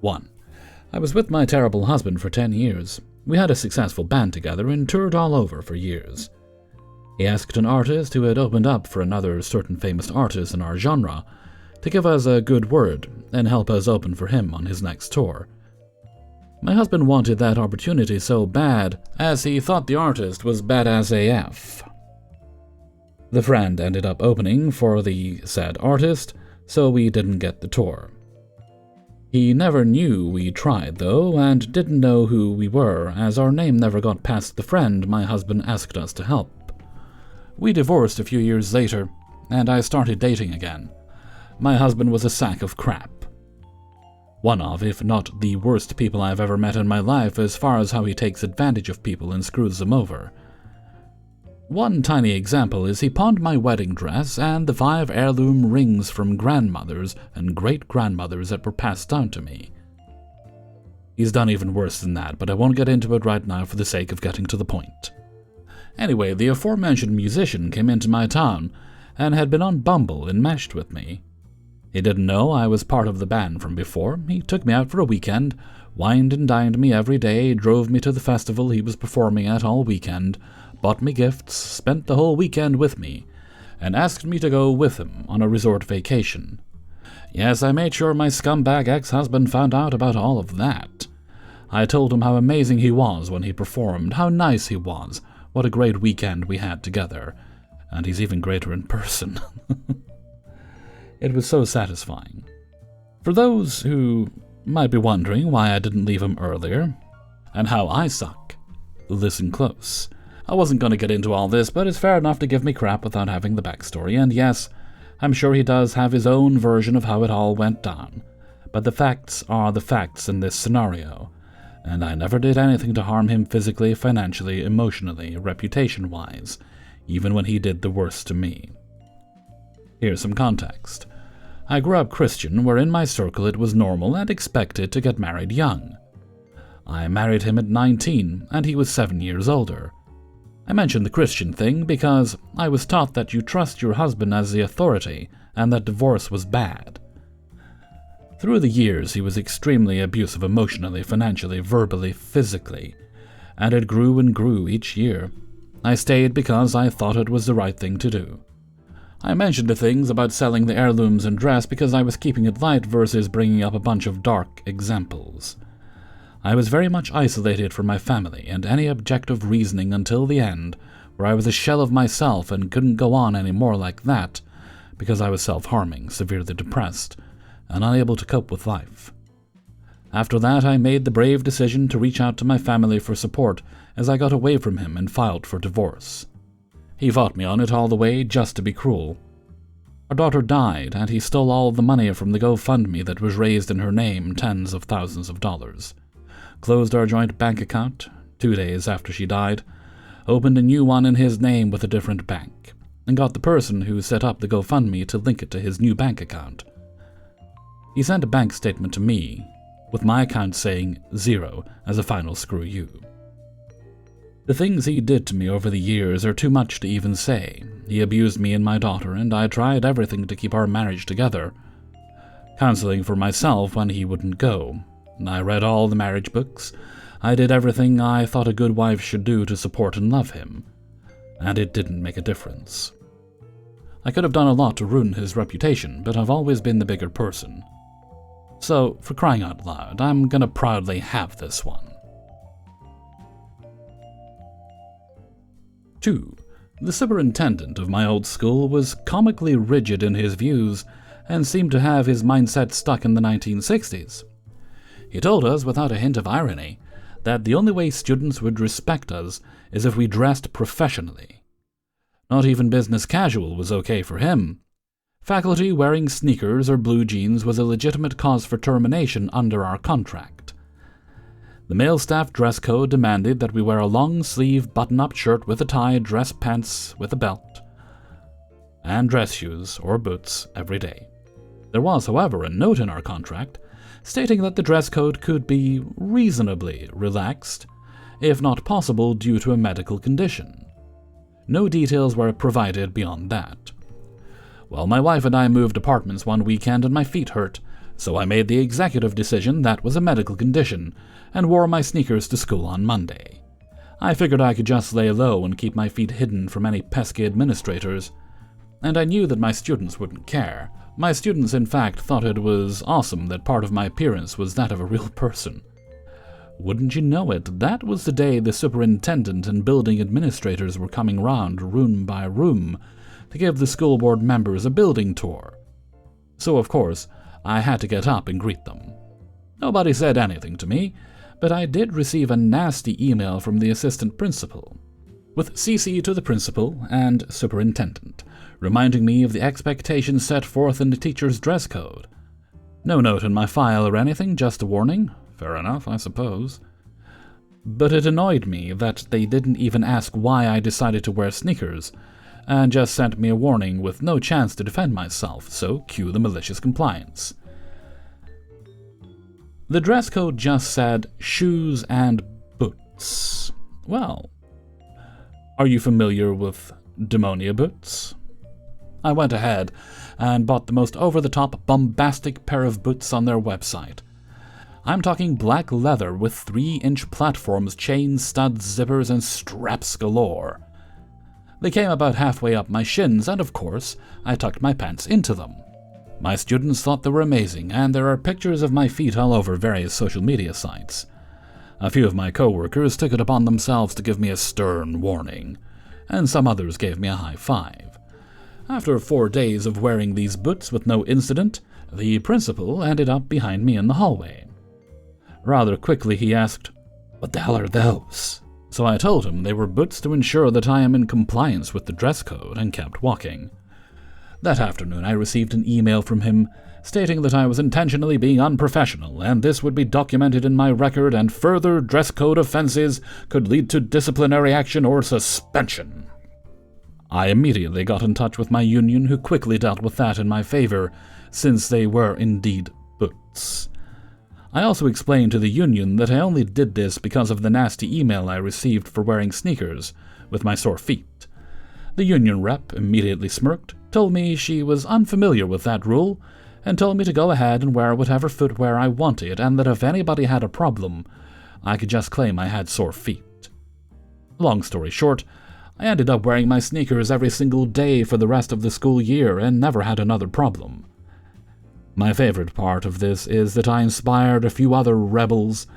1. I was with my terrible husband for 10 years. We had a successful band together and toured all over for years. He asked an artist who had opened up for another certain famous artist in our genre to give us a good word and help us open for him on his next tour. My husband wanted that opportunity so bad, as he thought the artist was badass AF. The friend ended up opening for the said artist, so we didn't get the tour. He never knew we tried, though, and didn't know who we were, as our name never got past the friend my husband asked us to help. We divorced a few years later, and I started dating again. My husband was a sack of crap. One of, if not the worst people I've ever met in my life as far as how he takes advantage of people and screws them over. One tiny example is he pawned my wedding dress and the 5 heirloom rings from grandmothers and great-grandmothers that were passed down to me. He's done even worse than that, but I won't get into it right now for the sake of getting to the point. Anyway, the aforementioned musician came into my town and had been on Bumble and meshed with me. He didn't know I was part of the band from before. He took me out for a weekend, wined and dined me every day, drove me to the festival he was performing at all weekend, bought me gifts, spent the whole weekend with me, and asked me to go with him on a resort vacation. Yes, I made sure my scumbag ex-husband found out about all of that. I told him how amazing he was when he performed, how nice he was, what a great weekend we had together, and he's even greater in person. It was so satisfying. For those who might be wondering why I didn't leave him earlier, and how I suck, listen close. I wasn't going to get into all this, but it's fair enough to give me crap without having the backstory, and yes, I'm sure he does have his own version of how it all went down, but the facts are the facts in this scenario, and I never did anything to harm him physically, financially, emotionally, reputation-wise, even when he did the worst to me. Here's some context. I grew up Christian, where in my circle it was normal and expected to get married young. I married him at 19, and he was 7 years older. I mentioned the Christian thing because I was taught that you trust your husband as the authority, and that divorce was bad. Through the years, he was extremely abusive emotionally, financially, verbally, physically, and it grew and grew each year. I stayed because I thought it was the right thing to do. I mentioned the things about selling the heirlooms and dress because I was keeping it light versus bringing up a bunch of dark examples. I was very much isolated from my family and any objective reasoning until the end, where I was a shell of myself and couldn't go on any more like that because I was self-harming, severely depressed, and unable to cope with life. After that, I made the brave decision to reach out to my family for support as I got away from him and filed for divorce. He fought me on it all the way just to be cruel. Our daughter died, and he stole all the money from the GoFundMe that was raised in her name, tens of thousands of dollars. Closed our joint bank account 2 days after she died, opened a new one in his name with a different bank, and got the person who set up the GoFundMe to link it to his new bank account. He sent a bank statement to me, with my account saying 0 as a final screw you. The things he did to me over the years are too much to even say. He abused me and my daughter, and I tried everything to keep our marriage together. Counseling for myself when he wouldn't go. I read all the marriage books. I did everything I thought a good wife should do to support and love him. And it didn't make a difference. I could have done a lot to ruin his reputation, but I've always been the bigger person. So, for crying out loud, I'm gonna proudly have this one. 2. The superintendent of my old school was comically rigid in his views and seemed to have his mindset stuck in the 1960s. He told us, without a hint of irony, that the only way students would respect us is if we dressed professionally. Not even business casual was okay for him. Faculty wearing sneakers or blue jeans was a legitimate cause for termination under our contract. The male staff dress code demanded that we wear a long-sleeve button-up shirt with a tie, dress pants with a belt, and dress shoes or boots every day. There was, however, a note in our contract stating that the dress code could be reasonably relaxed, if not possible due to a medical condition. No details were provided beyond that. Well, my wife and I moved apartments one weekend and my feet hurt, So I made the executive decision that was a medical condition and wore my sneakers to school on Monday. I figured I could just lay low and keep my feet hidden from any pesky administrators. And I knew that my students wouldn't care. My students, in fact, thought it was awesome that part of my appearance was that of a real person. Wouldn't you know it, that was the day the superintendent and building administrators were coming round room by room to give the school board members a building tour. So, of course, I had to get up and greet them. Nobody said anything to me, but I did receive a nasty email from the assistant principal, with CC to the principal and superintendent, reminding me of the expectations set forth in the teacher's dress code. No note in my file or anything, just a warning. Fair enough, I suppose. But it annoyed me that they didn't even ask why I decided to wear sneakers, and just sent me a warning with no chance to defend myself, so cue the malicious compliance. The dress code just said shoes and boots. Well, are you familiar with demonia boots? I went ahead and bought the most over-the-top bombastic pair of boots on their website. I'm talking black leather with 3-inch platforms, chains, studs, zippers, and straps galore. They came about halfway up my shins, and of course, I tucked my pants into them. My students thought they were amazing, and there are pictures of my feet all over various social media sites. A few of my co-workers took it upon themselves to give me a stern warning, and some others gave me a high five. After 4 days of wearing these boots with no incident, the principal ended up behind me in the hallway. Rather quickly he asked, "What the hell are those?" So I told him they were boots to ensure that I am in compliance with the dress code, and kept walking. That afternoon I received an email from him stating that I was intentionally being unprofessional, and this would be documented in my record, and further dress code offenses could lead to disciplinary action or suspension. I immediately got in touch with my union, who quickly dealt with that in my favor, since they were indeed boots. I also explained to the union that I only did this because of the nasty email I received for wearing sneakers with my sore feet. The union rep immediately smirked, told me she was unfamiliar with that rule, and told me to go ahead and wear whatever footwear I wanted, and that if anybody had a problem, I could just claim I had sore feet. Long story short, I ended up wearing my sneakers every single day for the rest of the school year and never had another problem. My favorite part of this is that I inspired a few other rebels,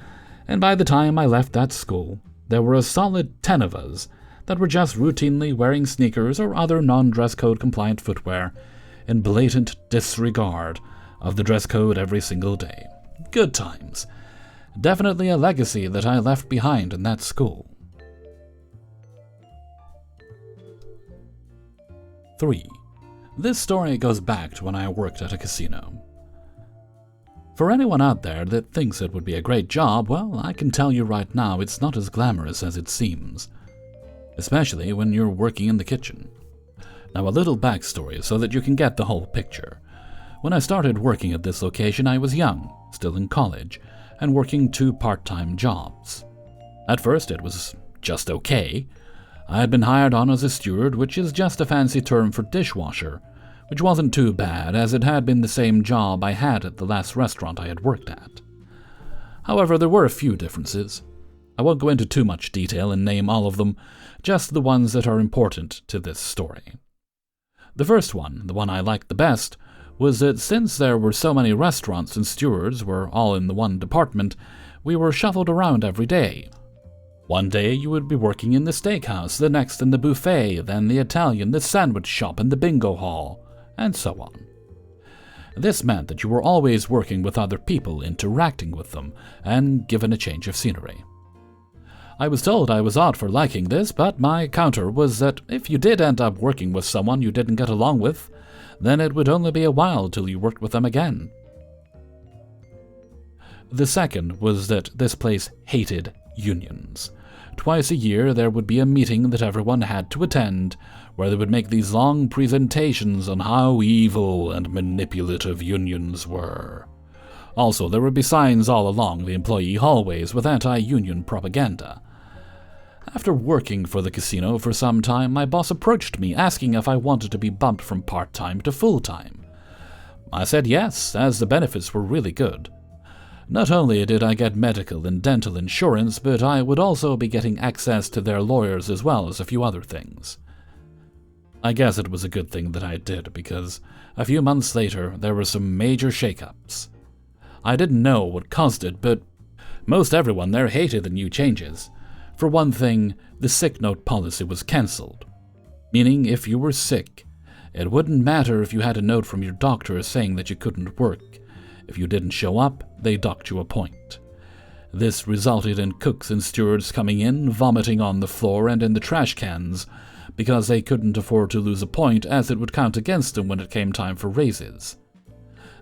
and by the time I left that school, there were a solid 10 of us that were just routinely wearing sneakers or other non-dress code compliant footwear in blatant disregard of the dress code every single day. Good times. Definitely a legacy that I left behind in that school. 3. This story goes back to when I worked at a casino. For anyone out there that thinks it would be a great job, well, I can tell you right now it's not as glamorous as it seems, especially when you're working in the kitchen. Now, a little backstory so that you can get the whole picture. When I started working at this location, I was young, still in college, and working 2 part-time jobs. At first, it was just okay. I had been hired on as a steward, which is just a fancy term for dishwasher, which wasn't too bad, as it had been the same job I had at the last restaurant I had worked at. However, there were a few differences. I won't go into too much detail and name all of them, just the ones that are important to this story. The first one, the one I liked the best, was that since there were so many restaurants and stewards were all in the one department, we were shuffled around every day. One day you would be working in the steakhouse, the next in the buffet, then the Italian, the sandwich shop, and the bingo hall, and so on. This meant that you were always working with other people, interacting with them, and given a change of scenery. I was told I was odd for liking this, but my counter was that if you did end up working with someone you didn't get along with, then it would only be a while till you worked with them again. The second was that this place hated unions. Twice a year there would be a meeting that everyone had to attend, where they would make these long presentations on how evil and manipulative unions were. Also, there would be signs all along the employee hallways with anti-union propaganda. After working for the casino for some time, my boss approached me asking if I wanted to be bumped from part-time to full-time. I said yes, as the benefits were really good. Not only did I get medical and dental insurance, but I would also be getting access to their lawyers as well as a few other things. I guess it was a good thing that I did, because a few months later there were some major shakeups. I didn't know what caused it, but most everyone there hated the new changes. For one thing, the sick note policy was cancelled, meaning if you were sick, it wouldn't matter if you had a note from your doctor saying that you couldn't work. If you didn't show up, they docked you a point. This resulted in cooks and stewards coming in, vomiting on the floor and in the trash cans, because they couldn't afford to lose a point as it would count against them when it came time for raises.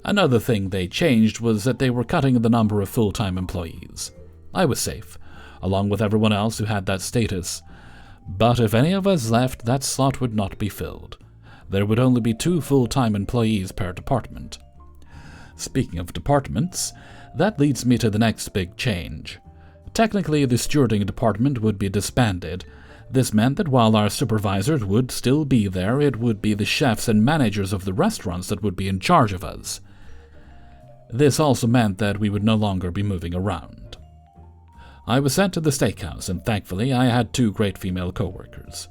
Another thing they changed was that they were cutting the number of full-time employees. I was safe, along with everyone else who had that status, but if any of us left, that slot would not be filled. There would only be 2 full-time employees per department. Speaking of departments, that leads me to the next big change. Technically, the stewarding department would be disbanded. This meant that while our supervisors would still be there, it would be the chefs and managers of the restaurants that would be in charge of us. This also meant that we would no longer be moving around. I was sent to the steakhouse, and thankfully I had 2 great female co-workers.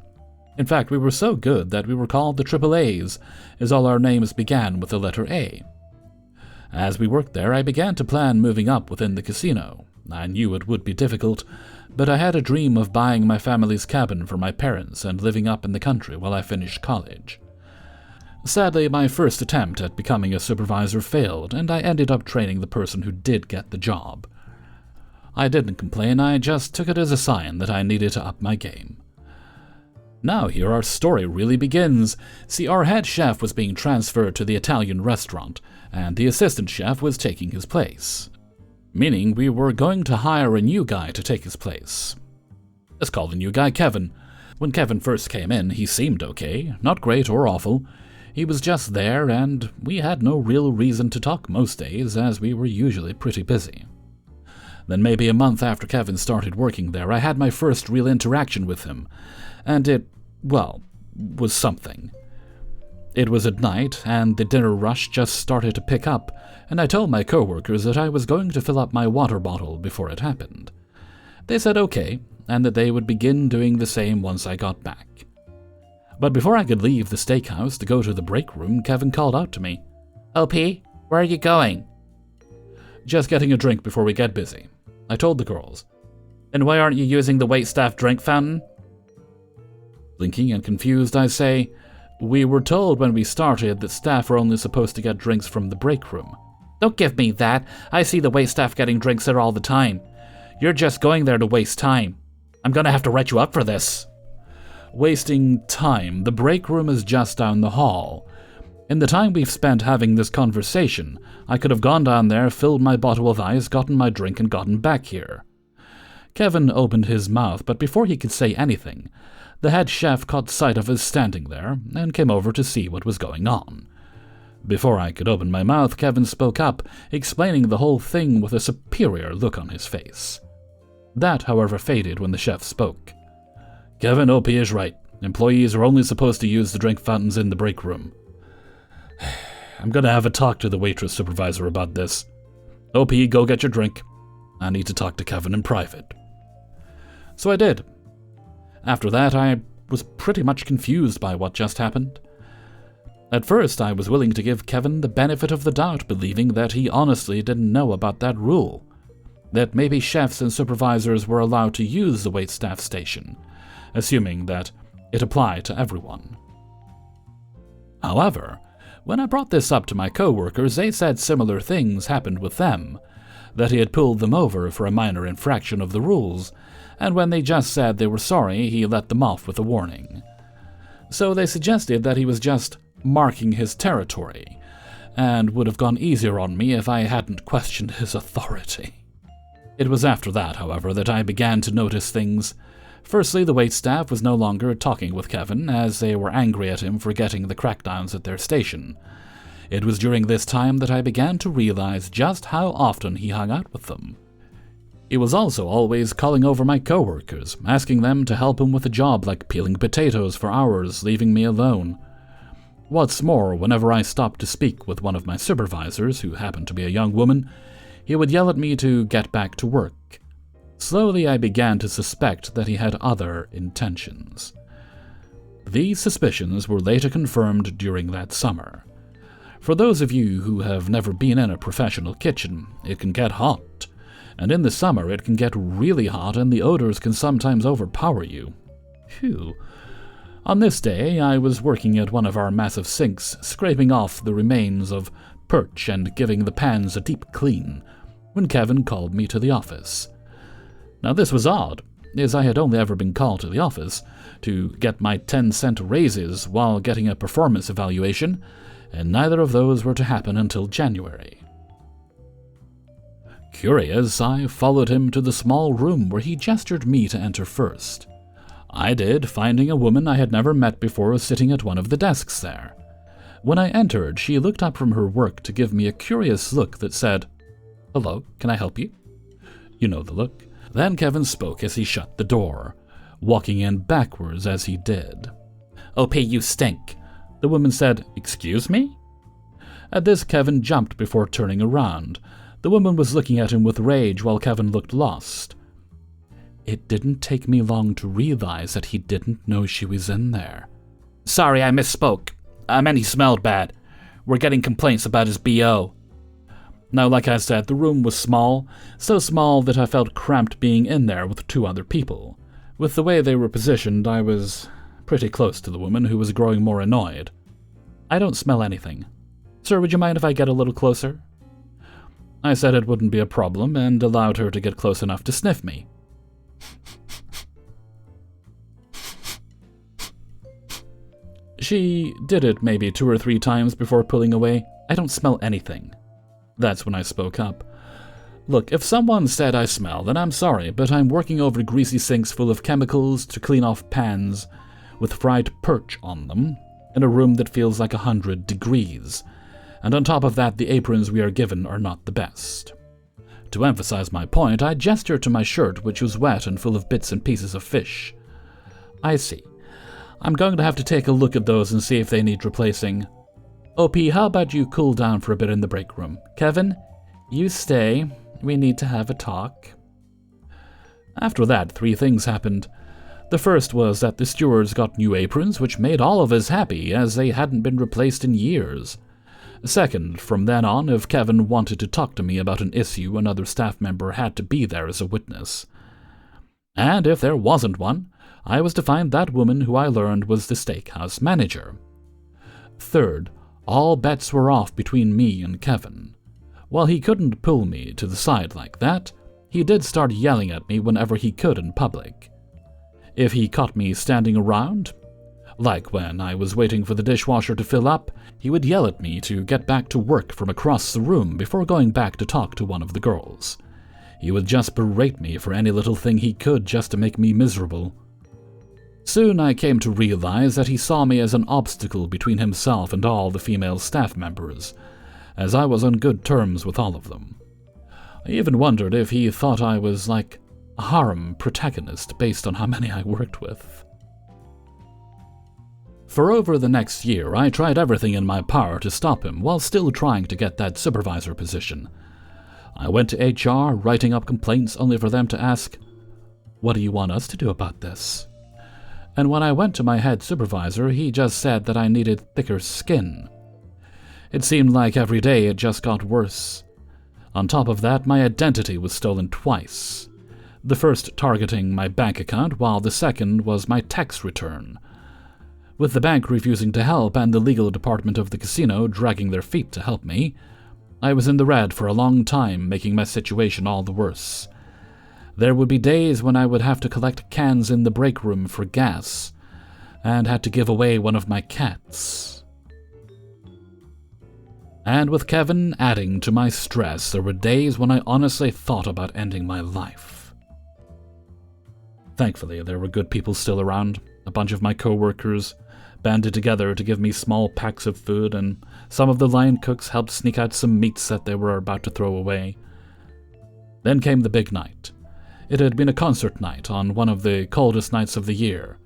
In fact, we were so good that we were called the Triple A's, as all our names began with the letter A. As we worked there, I began to plan moving up within the casino. I knew it would be difficult, but I had a dream of buying my family's cabin for my parents and living up in the country while I finished college. Sadly, my first attempt at becoming a supervisor failed, and I ended up training the person who did get the job. I didn't complain, I just took it as a sign that I needed to up my game. Now here our story really begins. See, our head chef was being transferred to the Italian restaurant, and the assistant chef was taking his place. Meaning we were going to hire a new guy to take his place. Let's call the new guy Kevin. When Kevin first came in, he seemed okay, not great or awful. He was just there, and we had no real reason to talk most days, as we were usually pretty busy. Then maybe a month after Kevin started working there, I had my first real interaction with him, and it, well, was something. It was at night, and the dinner rush just started to pick up, and I told my coworkers that I was going to fill up my water bottle before it happened. They said okay, and that they would begin doing the same once I got back. But before I could leave the steakhouse to go to the break room, Kevin called out to me. "OP, where are you going?" "Just getting a drink before we get busy," I told the girls. "And why aren't you using the waitstaff drink fountain?" Blinking and confused, I say, "We were told when we started that staff are only supposed to get drinks from the break room." "Don't give me that. I see the waitstaff getting drinks there all the time. You're just going there to waste time. I'm gonna have to write you up for this." Wasting time. The break room is just down the hall. In the time we've spent having this conversation, I could have gone down there, filled my bottle of ice, gotten my drink, and gotten back here. Kevin opened his mouth, but before he could say anything, the head chef caught sight of us standing there and came over to see what was going on. Before I could open my mouth, Kevin spoke up, explaining the whole thing with a superior look on his face. That, however, faded when the chef spoke. "Kevin, OP is right. Employees are only supposed to use the drink fountains in the break room. I'm gonna have a talk to the waitress supervisor about this. OP, go get your drink. I need to talk to Kevin in private." So I did. After that, I was pretty much confused by what just happened. At first, I was willing to give Kevin the benefit of the doubt, believing that he honestly didn't know about that rule, that maybe chefs and supervisors were allowed to use the waitstaff station, assuming that it applied to everyone. However, when I brought this up to my coworkers, they said similar things happened with them, that he had pulled them over for a minor infraction of the rules, and when they just said they were sorry, he let them off with a warning. So they suggested that he was just marking his territory, and would have gone easier on me if I hadn't questioned his authority. It was after that, however, that I began to notice things. Firstly, the waitstaff was no longer talking with Kevin, as they were angry at him for getting the crackdowns at their station. It was during this time that I began to realize just how often he hung out with them. He was also always calling over my coworkers, asking them to help him with a job like peeling potatoes for hours, leaving me alone. What's more, whenever I stopped to speak with one of my supervisors, who happened to be a young woman, he would yell at me to get back to work. Slowly I began to suspect that he had other intentions. These suspicions were later confirmed during that summer. For those of you who have never been in a professional kitchen, it can get hot, and in the summer it can get really hot and the odors can sometimes overpower you. Phew. On this day, I was working at one of our massive sinks, scraping off the remains of perch and giving the pans a deep clean, when Kevin called me to the office. Now this was odd, as I had only ever been called to the office to get my 10-cent raises while getting a performance evaluation, and neither of those were to happen until January. Curious, I followed him to the small room where he gestured me to enter first. I did, finding a woman I had never met before sitting at one of the desks there. When I entered, she looked up from her work to give me a curious look that said, "Hello, can I help you?" You know the look. Then Kevin spoke as he shut the door, walking in backwards as he did. "OP, you stink." The woman said, "Excuse me?" At this, Kevin jumped before turning around. The woman was looking at him with rage while Kevin looked lost. It didn't take me long to realize that he didn't know she was in there. "Sorry, I misspoke. I meant he smelled bad. We're getting complaints about his BO." Now, like I said, the room was small, so small that I felt cramped being in there with two other people. With the way they were positioned, I was pretty close to the woman, who was growing more annoyed. "I don't smell anything. Sir, would you mind if I get a little closer?" I said it wouldn't be a problem and allowed her to get close enough to sniff me. She did it maybe 2 or 3 times before pulling away. "I don't smell anything." That's when I spoke up. "Look, if someone said I smell, then I'm sorry, but I'm working over greasy sinks full of chemicals to clean off pans with fried perch on them, in a room that feels like 100 degrees, and on top of that the aprons we are given are not the best." To emphasize my point, I gestured to my shirt, which was wet and full of bits and pieces of fish. "I see. I'm going to have to take a look at those and see if they need replacing. OP, how about you cool down for a bit in the break room? Kevin, you stay. We need to have a talk." After that, 3 things happened. The first was that the stewards got new aprons, which made all of us happy, as they hadn't been replaced in years. Second, from then on, if Kevin wanted to talk to me about an issue, another staff member had to be there as a witness. And if there wasn't one, I was to find that woman who I learned was the steakhouse manager. Third, all bets were off between me and Kevin. While he couldn't pull me to the side like that, he did start yelling at me whenever he could in public. If he caught me standing around, like when I was waiting for the dishwasher to fill up, he would yell at me to get back to work from across the room before going back to talk to one of the girls. He would just berate me for any little thing he could just to make me miserable. Soon I came to realize that he saw me as an obstacle between himself and all the female staff members, as I was on good terms with all of them. I even wondered if he thought I was like a harem protagonist based on how many I worked with. For over the next year, I tried everything in my power to stop him while still trying to get that supervisor position. I went to HR, writing up complaints only for them to ask, "What do you want us to do about this?" And when I went to my head supervisor, he just said that I needed thicker skin. It seemed like every day it just got worse. On top of that, my identity was stolen twice. The first targeting my bank account, while the second was my tax return. With the bank refusing to help and the legal department of the casino dragging their feet to help me, I was in the red for a long time, making my situation all the worse. There would be days when I would have to collect cans in the break room for gas, and had to give away one of my cats. And with Kevin adding to my stress, there were days when I honestly thought about ending my life. Thankfully, there were good people still around. A bunch of my co-workers banded together to give me small packs of food, and some of the line cooks helped sneak out some meats that they were about to throw away. Then came the big night. It had been a concert night on one of the coldest nights of the year.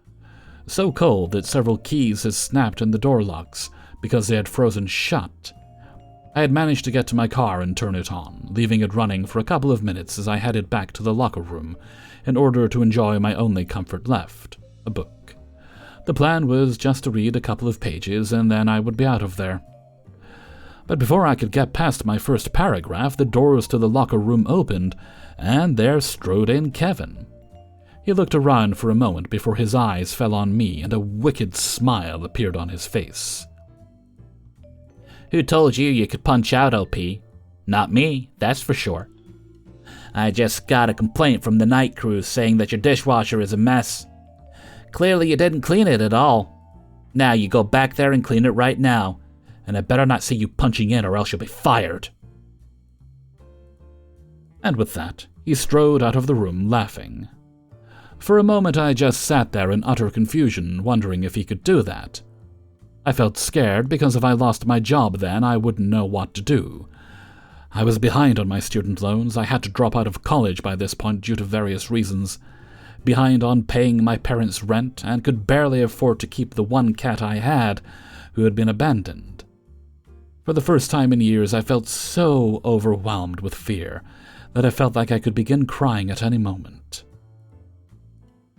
So cold that several keys had snapped in the door locks, because they had frozen shut. I had managed to get to my car and turn it on, leaving it running for a couple of minutes as I headed back to the locker room in order to enjoy my only comfort left, a book. The plan was just to read a couple of pages and then I would be out of there. But before I could get past my first paragraph, the doors to the locker room opened, and there strode in Kevin. He looked around for a moment before his eyes fell on me and a wicked smile appeared on his face. "Who told you could punch out, OP? Not me, that's for sure. I just got a complaint from the night crew saying that your dishwasher is a mess. Clearly you didn't clean it at all. Now you go back there and clean it right now, and I better not see you punching in or else you'll be fired." And with that, he strode out of the room laughing. For a moment I just sat there in utter confusion, wondering if he could do that. I felt scared because if I lost my job then, I wouldn't know what to do. I was behind on my student loans, I had to drop out of college by this point due to various reasons, behind on paying my parents' rent, and could barely afford to keep the one cat I had, who had been abandoned. For the first time in years, I felt so overwhelmed with fear that I felt like I could begin crying at any moment.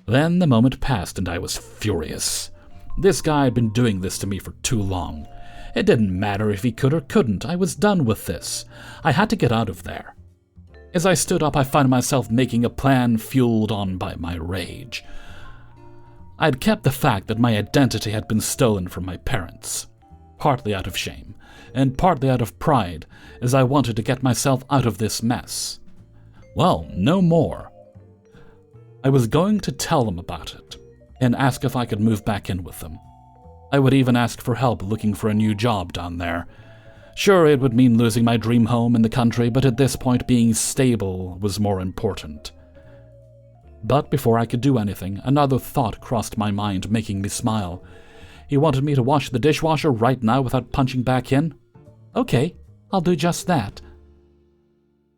Then the moment passed and I was furious. This guy had been doing this to me for too long. It didn't matter if he could or couldn't. I was done with this. I had to get out of there. As I stood up, I found myself making a plan fueled on by my rage. I had kept the fact that my identity had been stolen from my parents, partly out of shame, and partly out of pride, as I wanted to get myself out of this mess. Well, no more. I was going to tell them about it, and ask if I could move back in with them. I would even ask for help looking for a new job down there. Sure, it would mean losing my dream home in the country, but at this point being stable was more important. But before I could do anything, another thought crossed my mind, making me smile. He wanted me to wash the dishwasher right now without punching back in? Okay, I'll do just that.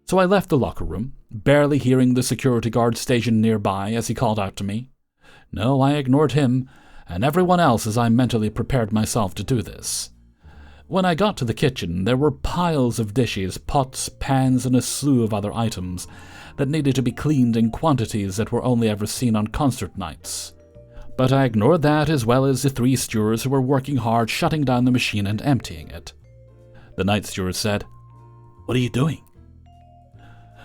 So I left the locker room, barely hearing the security guard stationed nearby as he called out to me. No, I ignored him, and everyone else as I mentally prepared myself to do this. When I got to the kitchen, there were piles of dishes, pots, pans, and a slew of other items that needed to be cleaned in quantities that were only ever seen on concert nights. But I ignored that as well as the 3 stewards who were working hard shutting down the machine and emptying it. The night steward said, "What are you doing?"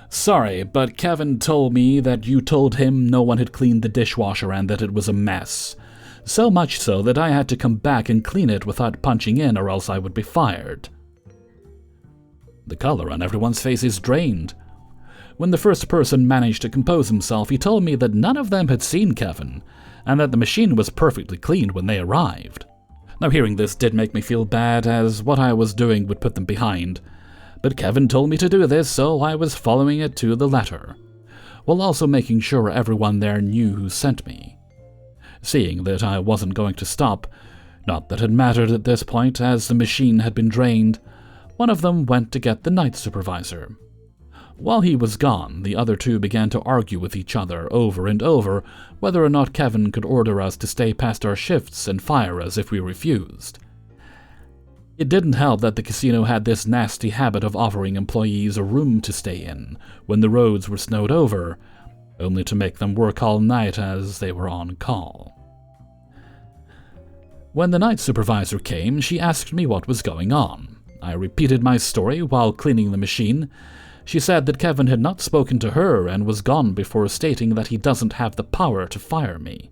"Sorry, but Kevin told me that you told him no one had cleaned the dishwasher and that it was a mess. So much so that I had to come back and clean it without punching in or else I would be fired." The color on everyone's faces drained. When the first person managed to compose himself, he told me that none of them had seen Kevin, and that the machine was perfectly cleaned when they arrived. Now hearing this did make me feel bad, as what I was doing would put them behind. But Kevin told me to do this, so I was following it to the letter, while also making sure everyone there knew who sent me. Seeing that I wasn't going to stop, not that it mattered at this point as the machine had been drained, one of them went to get the night supervisor. While he was gone, the other 2 began to argue with each other over and over whether or not Kevin could order us to stay past our shifts and fire us if we refused. It didn't help that the casino had this nasty habit of offering employees a room to stay in when the roads were snowed over, only to make them work all night as they were on call. When the night supervisor came, she asked me what was going on. I repeated my story while cleaning the machine. She said that Kevin had not spoken to her and was gone before stating that he doesn't have the power to fire me.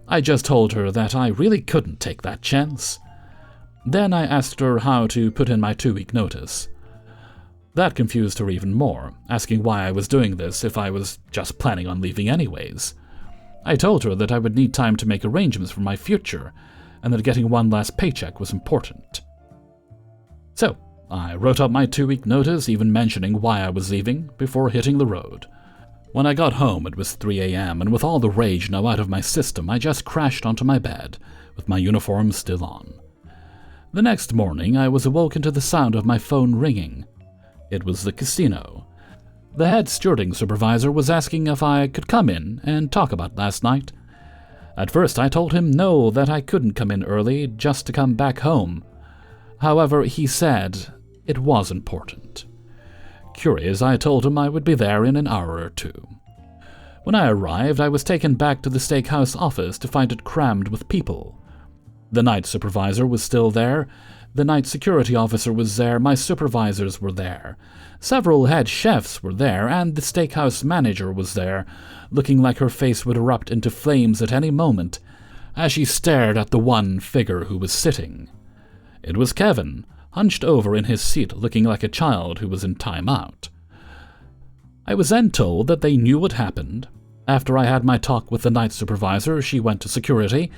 I just told her that I really couldn't take that chance. Then I asked her how to put in my 2-week notice. That confused her even more, asking why I was doing this if I was just planning on leaving anyways. I told her that I would need time to make arrangements for my future, and that getting one last paycheck was important. So, I wrote up my 2-week notice, even mentioning why I was leaving, before hitting the road. When I got home, it was 3 a.m., and with all the rage now out of my system, I just crashed onto my bed, with my uniform still on. The next morning, I was awoken to the sound of my phone ringing. It was the casino. The head stewarding supervisor was asking if I could come in and talk about last night. At first I told him no, that I couldn't come in early just to come back home. However, he said it was important. Curious, I told him I would be there in an hour or two. When I arrived, I was taken back to the steakhouse office to find it crammed with people. The night supervisor was still there, the night security officer was there, my supervisors were there. Several head chefs were there, and the steakhouse manager was there, looking like her face would erupt into flames at any moment, as she stared at the one figure who was sitting. It was Kevin, hunched over in his seat looking like a child who was in time out. I was then told that they knew what happened. After I had my talk with the night supervisor, she went to security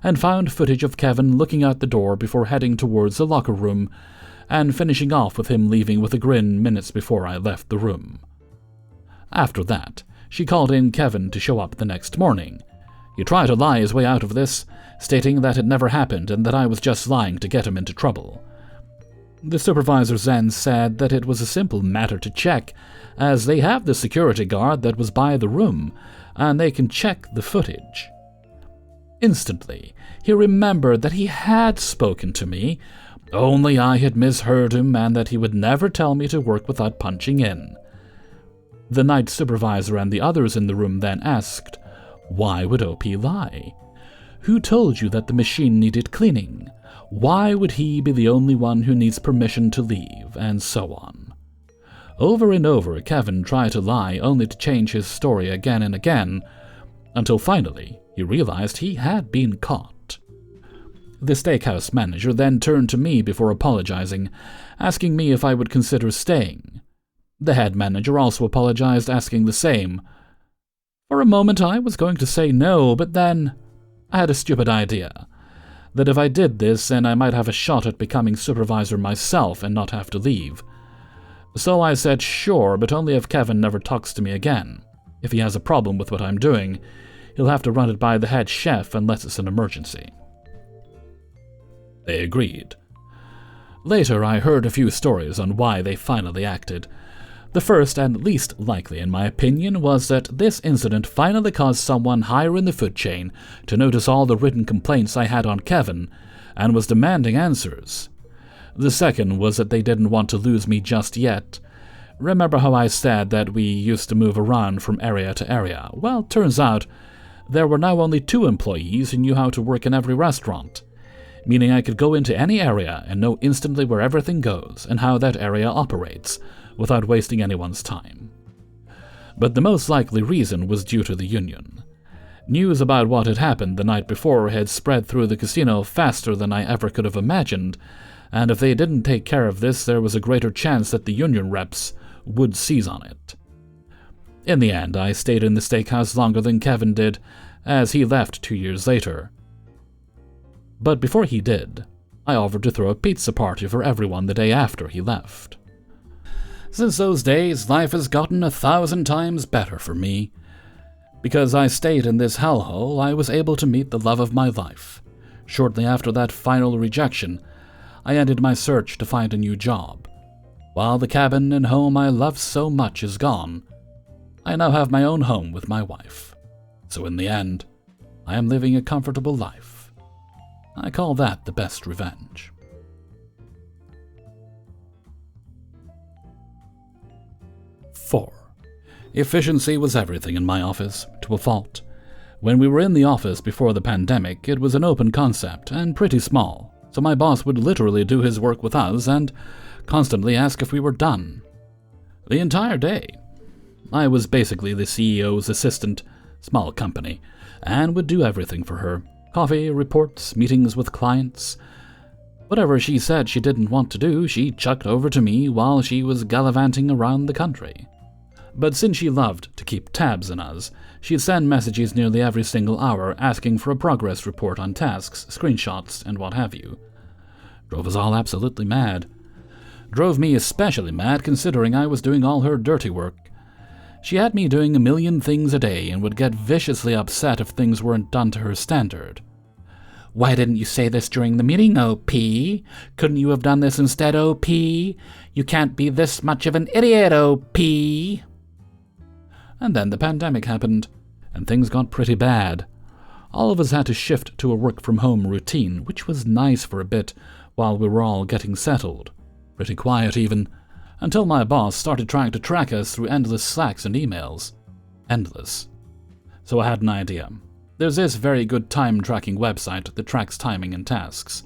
and found footage of Kevin looking out the door before heading towards the locker room and finishing off with him leaving with a grin minutes before I left the room. After that, she called in Kevin to show up the next morning. He tried to lie his way out of this, stating that it never happened and that I was just lying to get him into trouble. The supervisor then said that it was a simple matter to check, as they have the security guard that was by the room, and they can check the footage. Instantly, he remembered that he had spoken to me, only I had misheard him and that he would never tell me to work without punching in. The night supervisor and the others in the room then asked, why would OP lie? Who told you that the machine needed cleaning? Why would he be the only one who needs permission to leave, and so on. Over and over, Kevin tried to lie only to change his story again and again, until finally he realized he had been caught. The steakhouse manager then turned to me before apologizing, asking me if I would consider staying. The head manager also apologized, asking the same. For a moment I was going to say no, but then I had a stupid idea, that if I did this, then I might have a shot at becoming supervisor myself and not have to leave. So I said sure, but only if Kevin never talks to me again. If he has a problem with what I'm doing, he'll have to run it by the head chef unless it's an emergency. They agreed. Later, I heard a few stories on why they finally acted. The first, and least likely in my opinion, was that this incident finally caused someone higher in the food chain to notice all the written complaints I had on Kevin, and was demanding answers. The second was that they didn't want to lose me just yet. Remember how I said that we used to move around from area to area? Well, turns out there were now only 2 employees who knew how to work in every restaurant, meaning I could go into any area and know instantly where everything goes and how that area operates, without wasting anyone's time. But the most likely reason was due to the union. News about what had happened the night before had spread through the casino faster than I ever could have imagined, and if they didn't take care of this, there was a greater chance that the union reps would seize on it. In the end, I stayed in the steakhouse longer than Kevin did, as he left 2 years later. But before he did, I offered to throw a pizza party for everyone the day after he left. Since those days, life has gotten 1,000 times better for me. Because I stayed in this hellhole, I was able to meet the love of my life. Shortly after that final rejection, I ended my search to find a new job. While the cabin and home I loved so much is gone, I now have my own home with my wife. So in the end, I am living a comfortable life. I call that the best revenge. 4. Efficiency was everything in my office, to a fault. When we were in the office before the pandemic, it was an open concept and pretty small, so my boss would literally do his work with us and constantly ask if we were done. The entire day. I was basically the CEO's assistant, small company, and would do everything for her. Coffee, reports, meetings with clients. Whatever she said she didn't want to do, she chucked over to me while she was gallivanting around the country. But since she loved to keep tabs on us, she'd send messages nearly every single hour asking for a progress report on tasks, screenshots, and what have you. Drove us all absolutely mad. Drove me especially mad considering I was doing all her dirty work. She had me doing a million things a day and would get viciously upset if things weren't done to her standard. Why didn't you say this during the meeting, OP? Couldn't you have done this instead, OP? You can't be this much of an idiot, OP. And then the pandemic happened, and things got pretty bad. All of us had to shift to a work-from-home routine, which was nice for a bit while we were all getting settled. Pretty quiet even, until my boss started trying to track us through endless Slacks and emails. Endless. So I had an idea. There's this very good time-tracking website that tracks timing and tasks.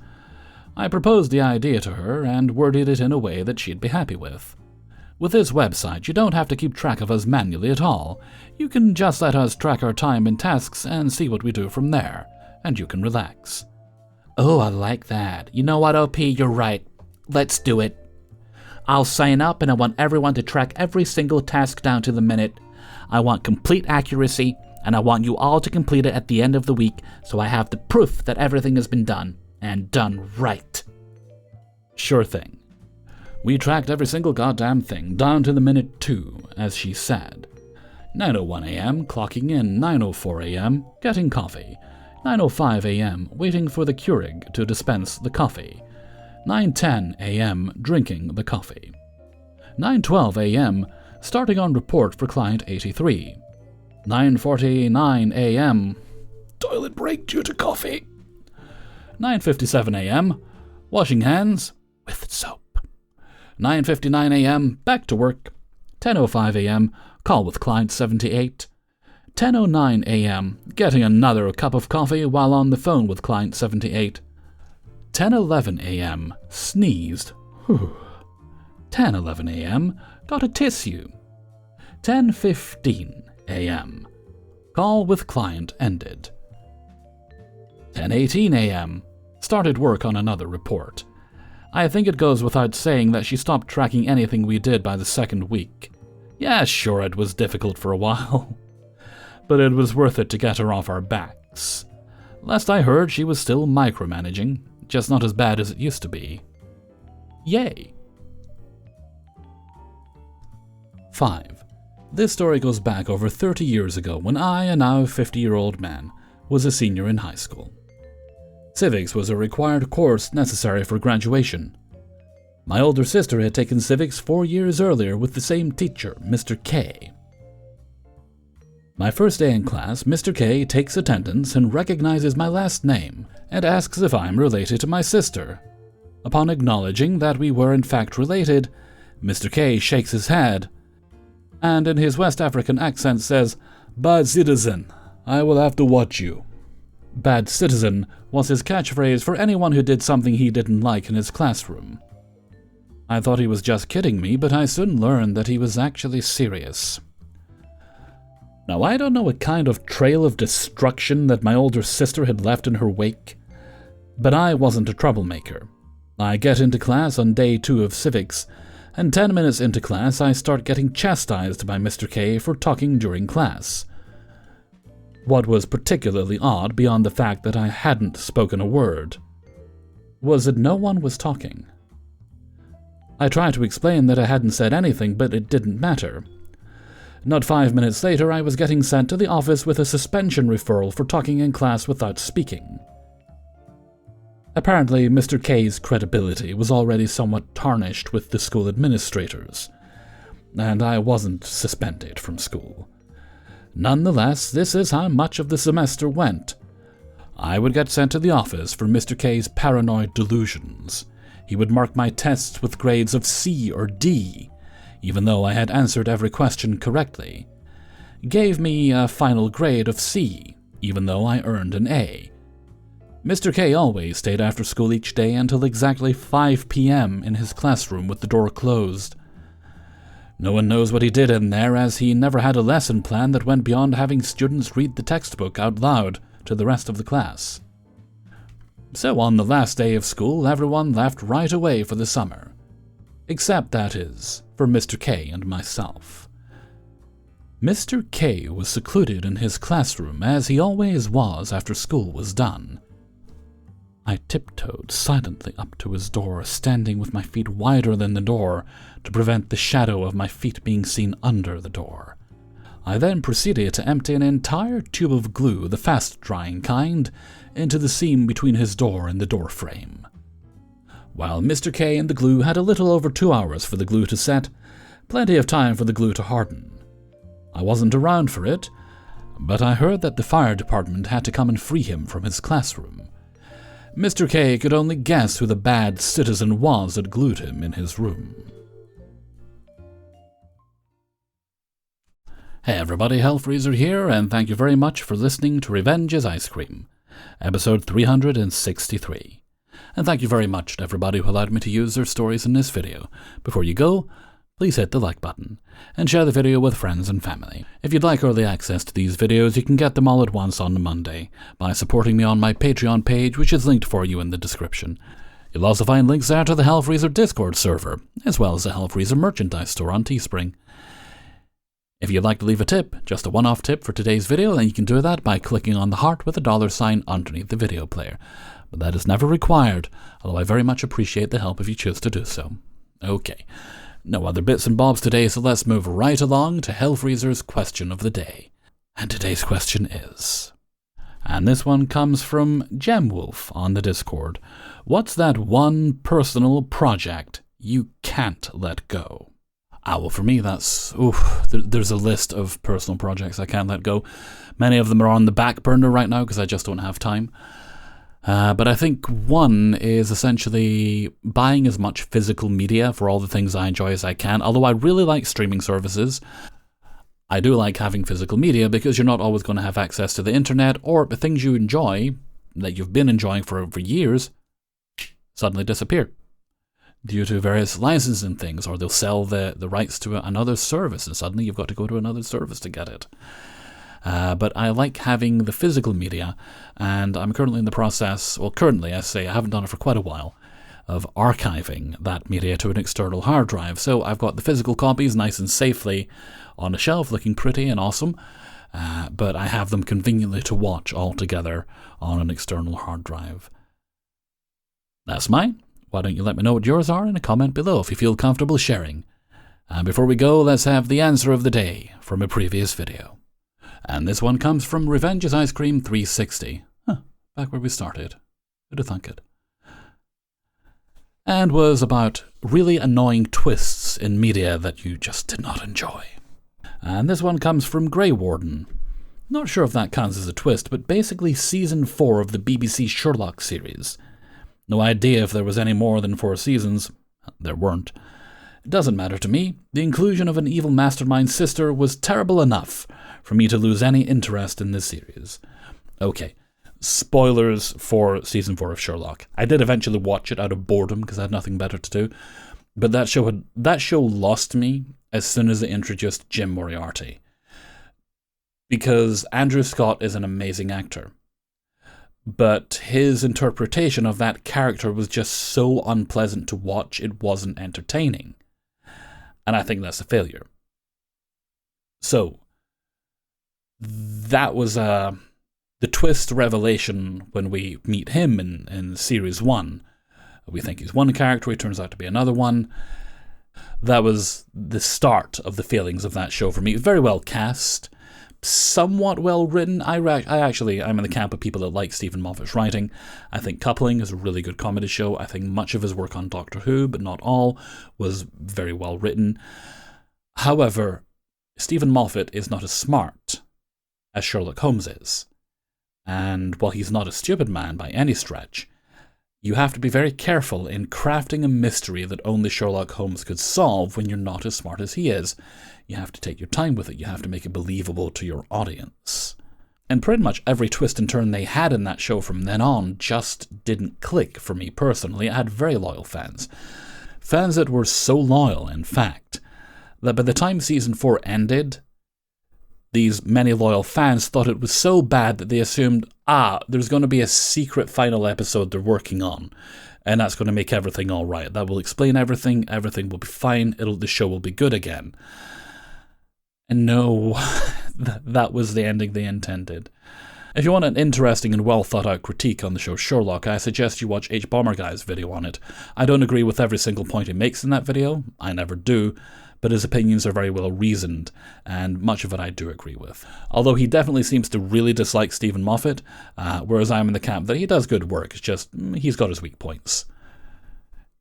I proposed the idea to her and worded it in a way that she'd be happy with. With this website, you don't have to keep track of us manually at all. You can just let us track our time and tasks and see what we do from there, and you can relax. Oh, I like that. You know what, OP, you're right. Let's do it. I'll sign up and I want everyone to track every single task down to the minute. I want complete accuracy, and I want you all to complete it at the end of the week so I have the proof that everything has been done, and done right. Sure thing. We tracked every single goddamn thing, down to the minute too, as she said. 9:01 a.m., clocking in, 9:04 a.m., getting coffee. 9:05 a.m., waiting for the Keurig to dispense the coffee. 9:10 a.m., drinking the coffee. 9:12 a.m., starting on report for client 83. 9:49 a.m., toilet break due to coffee. 9:57 a.m., washing hands with soap. 9:59 a.m., back to work. 10:05 a.m., call with client 78. 10:09 a.m., getting another cup of coffee while on the phone with client 78. 10:11 a.m., sneezed. 10:11 a.m., got a tissue. 10:15 a.m., call with client ended. 10:18 a.m., started work on another report. I think it goes without saying that she stopped tracking anything we did by the second week. Yeah, sure, it was difficult for a while, but it was worth it to get her off our backs. Last I heard, she was still micromanaging, just not as bad as it used to be. Yay! 5. This story goes back over 30 years ago when I, a now 50-year-old man, was a senior in high school. Civics was a required course necessary for graduation. My older sister had taken civics 4 years earlier with the same teacher, Mr. K. My first day in class, Mr. K takes attendance and recognizes my last name and asks if I'm related to my sister. Upon acknowledging that we were in fact related, Mr. K shakes his head and in his West African accent says, "Bad citizen, I will have to watch you." Bad citizen was his catchphrase for anyone who did something he didn't like in his classroom. I thought he was just kidding me, but I soon learned that he was actually serious. Now, I don't know what kind of trail of destruction that my older sister had left in her wake, but I wasn't a troublemaker. I get into class on day 2 of civics, and 10 minutes into class I start getting chastised by Mr. K for talking during class. What was particularly odd, beyond the fact that I hadn't spoken a word, was that no one was talking. I tried to explain that I hadn't said anything, but it didn't matter. Not 5 minutes later, I was getting sent to the office with a suspension referral for talking in class without speaking. Apparently, Mr. K's credibility was already somewhat tarnished with the school administrators, and I wasn't suspended from school. Nonetheless, this is how much of the semester went. I would get sent to the office for Mr. K's paranoid delusions. He would mark my tests with grades of C or D, even though I had answered every question correctly. Gave me a final grade of C, even though I earned an A. Mr. K always stayed after school each day until exactly 5 p.m. in his classroom with the door closed. No one knows what he did in there, as he never had a lesson plan that went beyond having students read the textbook out loud to the rest of the class. So on the last day of school, everyone left right away for the summer. Except, that is, for Mr. K and myself. Mr. K was secluded in his classroom, as he always was after school was done. I tiptoed silently up to his door, standing with my feet wider than the door to prevent the shadow of my feet being seen under the door. I then proceeded to empty an entire tube of glue, the fast-drying kind, into the seam between his door and the door frame. While Mr. K and the glue had a little over 2 hours for the glue to set, plenty of time for the glue to harden. I wasn't around for it, but I heard that the fire department had to come and free him from his classroom. Mr. K could only guess who the bad citizen was that glued him in his room. Hey everybody, Hellfreezer here, and thank you very much for listening to Revenge is Ice Cream, episode 363. And thank you very much to everybody who allowed me to use their stories in this video. Before you go, please hit the like button, and share the video with friends and family. If you'd like early access to these videos, you can get them all at once on Monday by supporting me on my Patreon page, which is linked for you in the description. You'll also find links there to the Hellfreezer Discord server, as well as the Hellfreezer merchandise store on Teespring. If you'd like to leave a tip, just a one-off tip for today's video, then you can do that by clicking on the heart with a $sign underneath the video player. But that is never required, although I very much appreciate the help if you choose to do so. Okay, no other bits and bobs today, so let's move right along to Hellfreezer's question of the day. And today's question is... And this one comes from Gemwolf on the Discord. What's that one personal project you can't let go? Well, for me, that's... there's a list of personal projects I can't let go. Many of them are on the back burner right now because I just don't have time. But I think one is essentially buying as much physical media for all the things I enjoy as I can. Although I really like streaming services, I do like having physical media because you're not always going to have access to the internet, or the things you enjoy, that you've been enjoying for years, suddenly disappear due to various licensing things, or they'll sell the rights to another service and suddenly you've got to go to another service to get it. But I like having the physical media, and I'm currently in the process, I haven't done it for quite a while, of archiving that media to an external hard drive. So I've got the physical copies nice and safely on a shelf, looking pretty and awesome, but I have them conveniently to watch all together on an external hard drive. That's mine. Why don't you let me know what yours are in a comment below if you feel comfortable sharing. And before we go, let's have the answer of the day from a previous video. And this one comes from Revenge is Ice Cream 360. Back where we started. Who'd have thunk it? And was about really annoying twists in media that you just did not enjoy. And this one comes from Grey Warden. Not sure if that counts as a twist, but basically season 4 of the BBC Sherlock series. No idea if there was any more than 4 seasons. There weren't. It doesn't matter to me. The inclusion of an evil mastermind sister was terrible enough for me to lose any interest in this series. Okay, spoilers for season 4 of Sherlock. I did eventually watch it out of boredom because I had nothing better to do, but that show lost me as soon as they introduced Jim Moriarty. Because Andrew Scott is an amazing actor, but his interpretation of that character was just so unpleasant to watch, it wasn't entertaining. And I think that's a failure. So, that was the twist revelation when we meet him in Series 1. We think he's one character, he turns out to be another one. That was the start of the failings of that show for me. Very well cast, somewhat well written. I'm in the camp of people that like Stephen Moffat's writing. I think Coupling is a really good comedy show. I think much of his work on Doctor Who, but not all, was very well written. However, Stephen Moffat is not as smart as Sherlock Holmes is. And while he's not a stupid man by any stretch, you have to be very careful in crafting a mystery that only Sherlock Holmes could solve when you're not as smart as he is. You have to take your time with it. You have to make it believable to your audience. And pretty much every twist and turn they had in that show from then on just didn't click for me personally. I had very loyal fans. Fans that were so loyal, in fact, that by the time season 4 ended, these many loyal fans thought it was so bad that they assumed, there's going to be a secret final episode they're working on, and that's going to make everything all right. That will explain everything. Everything will be fine. The show will be good again. And no, that was the ending they intended. If you want an interesting and well thought out critique on the show Sherlock, I suggest you watch H. Bomber Guy's video on it. I don't agree with every single point he makes in that video. I never do. But his opinions are very well reasoned, and much of it I do agree with. Although he definitely seems to really dislike Stephen Moffat, whereas I'm in the camp that he does good work, it's just he's got his weak points.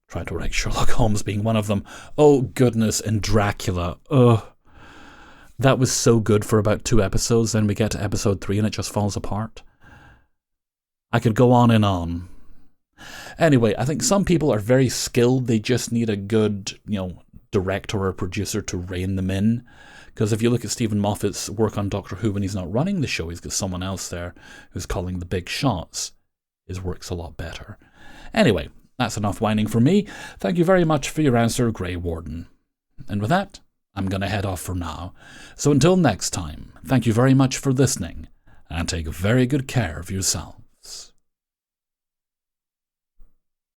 Trying to write Sherlock Holmes being one of them. Oh goodness, and Dracula. Ugh. That was so good for about 2 episodes, then we get to episode 3 and it just falls apart. I could go on and on. Anyway, I think some people are very skilled. They just need a good, director or producer to rein them in. Because if you look at Stephen Moffat's work on Doctor Who when he's not running the show, he's got someone else there who's calling the big shots. His work's a lot better. Anyway, that's enough whining for me. Thank you very much for your answer, Grey Warden. And with that, I'm going to head off for now. So until next time, thank you very much for listening, and take very good care of yourself.